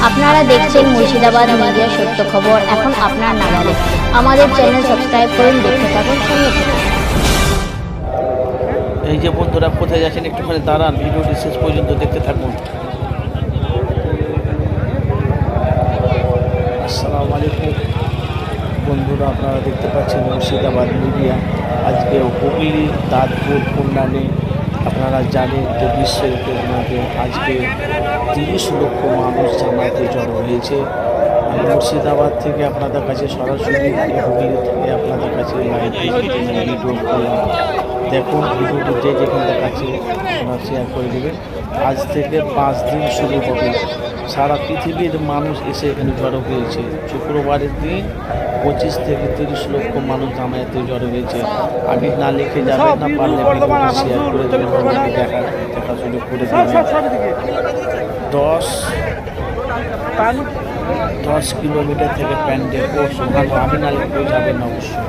আপনারা দেখছেন মুর্শিদাবাদ মিডিয়া সত্য খবর এখন আপনার নাগালে। আমাদের চ্যানেল সাবস্ক্রাইব করুন, দেখতে থাকুন, সঙ্গে থাকুন। এই যে বন্ধুরা কোথায় যাচ্ছেন একটুখানি দাঁড়ান, ভিডিওটি শেষ পর্যন্ত দেখতে থাকুন। আসসালামু আলাইকুম বন্ধুরা, আপনারা দেখতে পাচ্ছেন মুর্শিদাবাদ মিডিয়া। আজকে হুগলি দাঁতপুর কল্যাণে আপনারা জানেন যে বিশ্বের মধ্যে আজকে 30 লক্ষ মানুষ জামাতে জড়ো হয়েছে। মুর্শিদাবাদ থেকে আপনাদের কাছে সরাসরি হুগলি থেকে আপনাদের কাছে ভিডিও করলাম। দেখুন ভিডিওটি যে যেখানে দেখাচ্ছে আপনারা শেয়ার করে দেবেন। আজ থেকে 5 দিন শুরু হবে। সারা পৃথিবীর মানুষ এসে এখানে জড়ো হয়েছে। শুক্রবারের দিন 25 থেকে 30 লক্ষ মানুষ জামায়াতে জড়ো হয়েছে। আগে না লিখে যাবেন, না পারলে শেয়ার করে দেবেন, দেখাশুনো করে দেবেন। 10 কিলোমিটার থেকে প্যান্ডেল ও সোহান আগে না লিখে যাবেন না অবশ্যই।